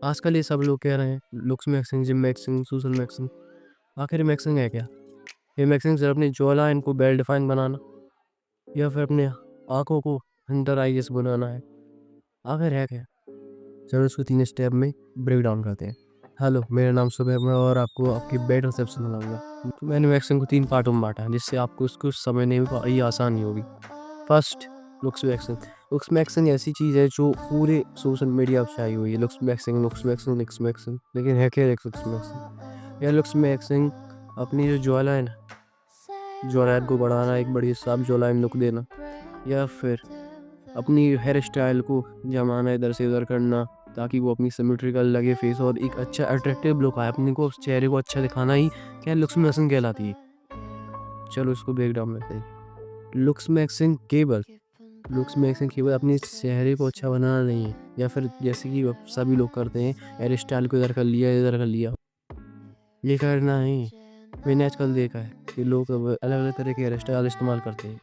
आजकल ये सब लोग कह रहे हैं looks maxing, gym maxing, social maxing. आखिर मैक्सिंग है क्या? ये मैक्सिंग सिर्फ अपनी जॉ लाइन को वेल डिफाइन बनाना या फिर अपने आँखों को अंडर आईज बनाना है? आखिर है क्या? चलो इसको 3 स्टेप में ब्रेक डाउन करते हैं। हेलो, मेरा नाम शुभ है, मैं और आपको आपकी बेड रिसेप्शन बनाऊँगा। तो मैंने वैक्सिंग को 3 पार्टों में बाँटा है, जिससे आपको इसको समझने में ये आसानी होगी। First, looks waxing. Looks waxing ऐसी चीज़ है जो पूरे सोशल मीडिया पे छाई हुई है। Looks waxing, looks waxing, looks waxing. लेकिन है क्या लुक्स वैक्सिंग? यह लुक्स वैक्सिंग अपनी जो जॉ लाइन है, जॉ लाइन को बढ़ाना, एक बड़ी साफ जॉ लाइन लुक देना, या फिर अपनी हेयर स्टाइल को जमाना, इधर से उधर करना, ताकि वो अपनी सिमेट्रिकल लगे फेस और एक अच्छा अट्रैक्टिव लुक आए। अपने को उस चेहरे को अच्छा दिखाना ही क्या लुक्स मैक्सिंग कहलाती है। चलो इसको ब्रेक डाउन करते हैं। लुक्स मैक्सिंग केवल अपने चेहरे को अच्छा बनाना नहीं है, या फिर जैसे कि अब सभी लोग करते हैं, हेयर स्टाइल को इधर कर लिया, इधर कर लिया, ये करना नहीं। मैंने आजकल देखा है कि लोग अब अलग अलग तरह के हेयर स्टाइल इस्तेमाल करते हैं,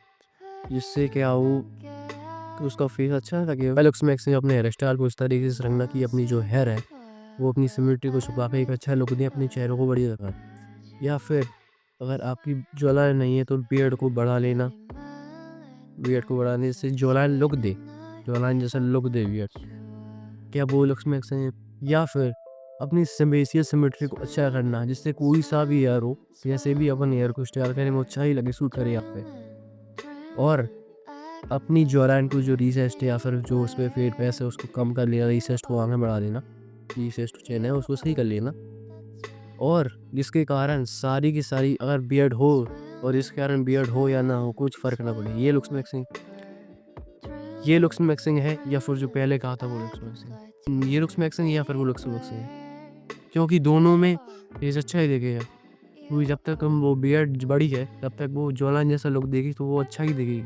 जिससे क्या हो कि उसका फेस अच्छा लगे। लुक्स मैक्सिंग अपने हेयर स्टाइल को इस तरीके से रखना कि अपनी जो हेयर है वो अपनी सिमिट्री को छुपा के एक अच्छा लुक दे, अपने चेहरे को बढ़िया दिखाए। या फिर अगर आपकी जॉलाइन नहीं है तो बियर्ड को बढ़ा लेना, बियर्ड को बढ़ाने से जॉलाइन लुक दे, जॉलाइन जैसा लुक दे बियर्ड, क्या वो लुक्स मैक्सिंग है? या फिर अपनी फेशियल सिमेट्री को अच्छा करना, जिससे कोई सा भी हेयर हो, जैसे भी अपन हेयर को स्टाइल करें वो अच्छा ही लगे, सूट करे आप पे। और अपनी जॉलाइन को जो रीसेस्ट है या फिर जो उस पे फेड पैस है उसको कम कर लेना, रीसेस्ट को आगे बढ़ा देना, रीसेस्ट चेन है उसको सही कर लेना। और जिसके कारण सारी की सारी अगर बियर्ड हो, और इसके कारण बियर्ड हो या ना हो कुछ फ़र्क ना पड़े, ये लुक्स मैक्सिंग है, या फिर जो पहले कहा था वो लुक्स मैक्सिंग। ये लुक्स मैक्सिंग या फिर वो लुक्स मैक्सिंग है, क्योंकि दोनों में फेस अच्छा ही दिखेगा। क्योंकि जब तक हम वो बियर्ड बड़ी है तब तक वो जॉलाइन जैसा लुक देगी तो वो अच्छा ही दिखेगी,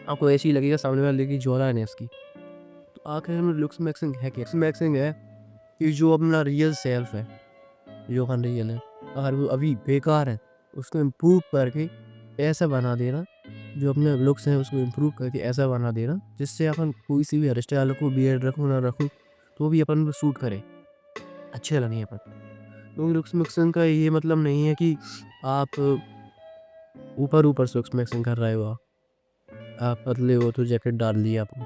आपको ऐसे ही लगेगा सामने वाले की जॉलाइन है इसकी। तो आखिर में लुक्स मैक्सिंग है क्या? लुक्स मैक्सिंग है कि जो अपना रियल सेल्फ है, जो अनरियल है, अगर वो अभी बेकार है, उसको इम्प्रूव करके ऐसा बना देना, जो अपने लुक्स हैं उसको इम्प्रूव करके ऐसा बना देना, जिससे अपन कोई सी भी हेयर स्टाइल को, बियर्ड रखूँ ना रखूँ, तो भी अपन को सूट करे, अच्छे लगें अपन। तो लुक्स मिक्सिंग का ये मतलब नहीं है कि आप ऊपर-ऊपर से लुक्स मिक्सिंग कर रहे हो आप पतले हो तो जैकेट डाल लिया आपने,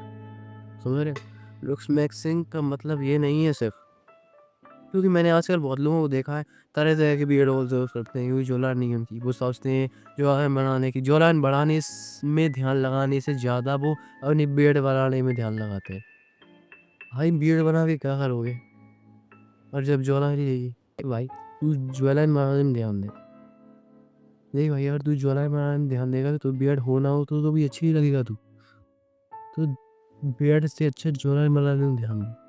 समझ रहे हो? लुक्स मिक्सिंग का मतलब ये नहीं है सिर्फ, क्योंकि मैंने आजकल बहुत लोगों को देखा है, तरह-तरह के बियर्ड होल्स यूज़ करते हैं, क्योंकि जॉलाइन नहीं उनकी। वो सोचते हैं जॉलाइन बनाने की, जॉलाइन बढ़ाने में ध्यान लगाने से ज़्यादा वो अपनी बियर्ड बनाने में ध्यान लगाते हैं। भाई बियर्ड बना के क्या करोगे? और जब जॉलाइन ही रहेगी, भाई तू जॉलाइन बनाने में ध्यान दे। नहीं भाई, अगर तू जॉलाइन बनाने में ध्यान देगा तो बियर्ड हो ना हो तो भी अच्छी ही लगेगा तू। तो बियर्ड से अच्छा जॉलाइन बनाने में ध्यान दे।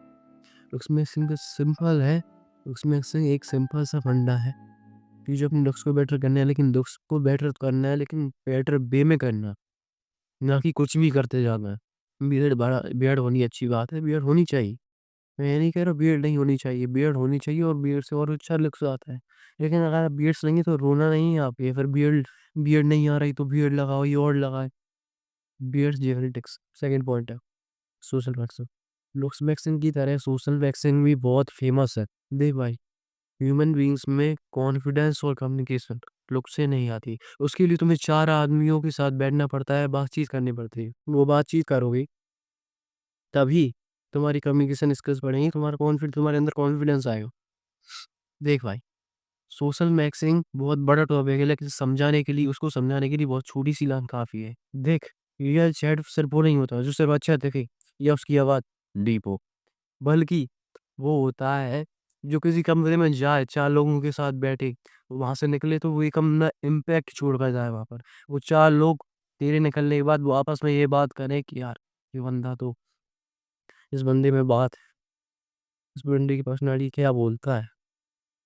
लुक्स मिक्सिंग तो सिंपल है, लुक्स मिक्सिंग एक सिंपल सा फंडा है कि जो अपने लुक्स को बेटर करना है, लेकिन लुक्स को बेटर करना है लेकिन बेटर वे में करना, ना कि कुछ भी करते जाना है। बियर्ड होनी अच्छी बात है, बियर्ड होनी चाहिए। मैं ये नहीं कह रहा बियर्ड नहीं होनी चाहिए, बियर्ड होनी चाहिए और बियर्ड से और अच्छा लुक्स आता है। लेकिन अगर आप बियर्ड्स लेंगे तो रोना नहीं है आप, या फिर बियर्ड बियर्ड नहीं आ रही तो बियर्ड लगाओ, ये और लगाए। बियर्ड्स जेनेटिक्स सेकंड पॉइंट है, सोशल वैक्सिंग। लुक्स वैक्सिंग की तरह सोशल वैक्सिंग भी बहुत फेमस है। देख भाई, ह्यूमन बीइंग्स में कॉन्फिडेंस और कम्युनिकेशन लुक से नहीं आती। उसके लिए तुम्हें 4 आदमियों के साथ बैठना पड़ता है, बातचीत करनी पड़ती है। वो बातचीत करोगे तभी तुम्हारी कम्युनिकेशन स्किल्स बढ़ेंगी, तुम्हारे अंदर कॉन्फिडेंस आएगा। देख भाई, सोशल मैक्सिंग बहुत बड़ा टॉपिक है, लेकिन उसको समझाने के लिए बहुत छोटी-सी लाइन काफ़ी है। देख, रियल चैट सिर्फ वो नहीं होता जो सिर्फ अच्छा दिखे या उसकी आवाज़ डीप हो, बल्कि वो होता है जो किसी कमरे में जाए, 4 लोगों के साथ बैठे, वहाँ से निकले तो वो एक अपना इम्पैक्ट छोड़ कर जाए वहाँ पर। वो 4 लोग तेरे निकलने के बाद वो आपस में ये बात करें कि यार, ये बंदा तो, इस बंदे में बात है, इस बंदे की पर्सनैलिटी क्या बोलता है।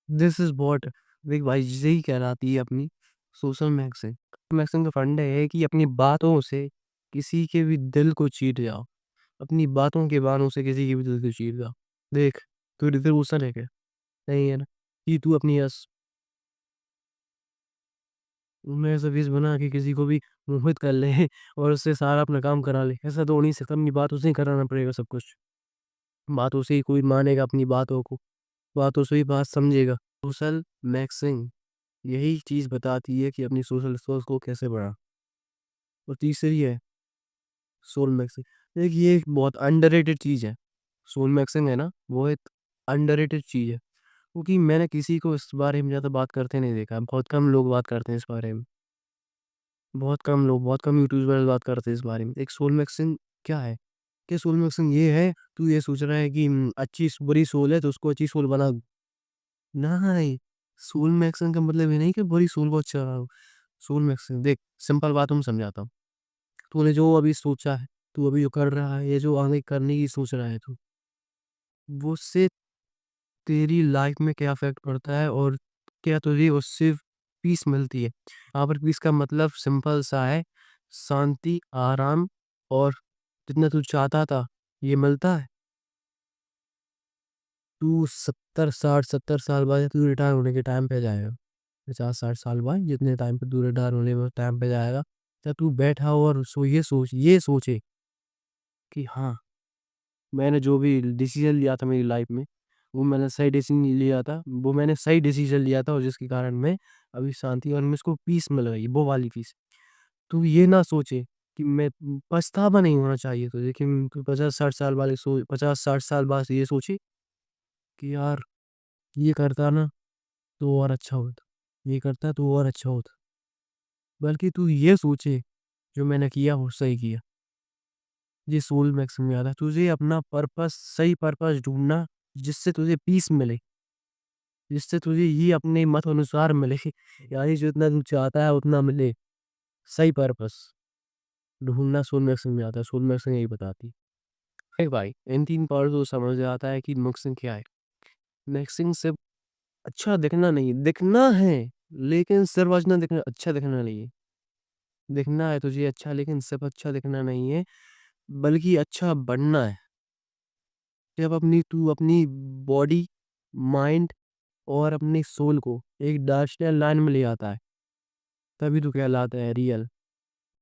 दिस इज़ व्हाट, देख भाई, यही कहलाती है अपनी सोशल मैक्सिंग। मैक्सिंग का फंडा ये है कि अपनी बातों से किसी के भी दिल को चीर जाओ। अपनी बातों के बानों से किसी के भी दिल को चीर जाओ। देख, तू रिज़र्वेशन है क्या? नहीं है ना? कि तू अपनी मैं ऐसा फ़ेस बना के किसी को भी मोहित कर ले और उससे सारा अपना काम करा ले। ऐसा तो हो नहीं सकता, अपनी बातों से ही कराना पड़ेगा सब कुछ। बातों से ही कोई मानेगा अपनी बातों को, बातों से ही बात समझेगा। सोशल मैक्सिंग यही चीज़ बताती है कि अपनी सोशल सोच को कैसे बढ़ा। और तीसरी है सोल मैक्सिंग। देखिए ये एक बहुत अंडररेटेड चीज़ है। सोल मैक्सिंग है ना, वो एक अंडररेटेड चीज़ है, क्योंकि मैंने किसी को इस बारे में ज़्यादा बात करते नहीं देखा। बहुत कम लोग बात करते हैं इस बारे में, बहुत कम लोग, बहुत कम यूट्यूबर्स बात करते हैं इस बारे में। एक सोल मैक्सिंग क्या है? कि सोल मैक्सिंग ये है, तू ये सोच रहा है कि अच्छी बुरी सोल है तो उसको अच्छी सोल बना। नहीं, सोल मैक्सिंग का मतलब ये नहीं कि बुरी सोल को अच्छा बनाओ। सोल मैक्सिंग देख, सिंपल बात मैं समझाता हूँ। तूने जो अभी सोचा है, तू अभी जो कर रहा है, ये जो आगे करने की सोच रहा है तू, वो उससे तेरी लाइफ में क्या इफेक्ट पड़ता है और क्या तुझे उससे पीस मिलती है। यहाँ पर पीस का मतलब सिंपल सा है, शांति, आराम, और जितना तू चाहता था ये मिलता है। तू 70 60 70 साल बाद तू रिटायर होने के टाइम पे जाएगा, 50 60 साल बाद जितने टाइम पे तू रिटायर होने में टाइम पे जाएगा, तब तू बैठा हो और ये सोचे कि हाँ, मैंने जो भी डिसीजन लिया था मेरी लाइफ में, वो मैंने सही डिसीजन लिया था, वो मैंने सही डिसीजन लिया था और जिसके कारण मैं अभी शांति और मुझको पीस मिल रही है, वो वाली पीस। तू ये ना सोचे कि मैं, पछतावा नहीं होना चाहिए तुझे कि तू 50 60 साल वाले 50 60 साल बाद ये सोचे कि यार ये करता ना तो और अच्छा होता, ये करता तो और अच्छा होता। बल्कि तू ये सोचे जो मैंने किया वो सही किया। ये सोल मैक्सिम याद है, तुझे अपना पर्पस, सही पर्पस ढूंढना, जिससे तुझे पीस मिले, जिससे तुझे ये अपने मत अनुसार मिले, यानी जितना तू चाहता है उतना मिले। सही पर्पस ढूंढना सोल मैक्सिम में आता है, सोल मैक्सिम यही बताती है भाई। इन 3 पार्ट तो समझ आता है कि मैक्सिम क्या है। मैक्सिम सिर्फ अच्छा दिखना नहीं, दिखना है, लेकिन सिर्फ अच्छा दिखना नहीं है। दिखना है तुझे अच्छा, लेकिन सिर्फ अच्छा दिखना नहीं है, बल्कि अच्छा बनना है। जब तू अपनी बॉडी, माइंड और अपनी सोल को एक डार्क लाइन में ले आता है, तभी तो कहलाता है रियल।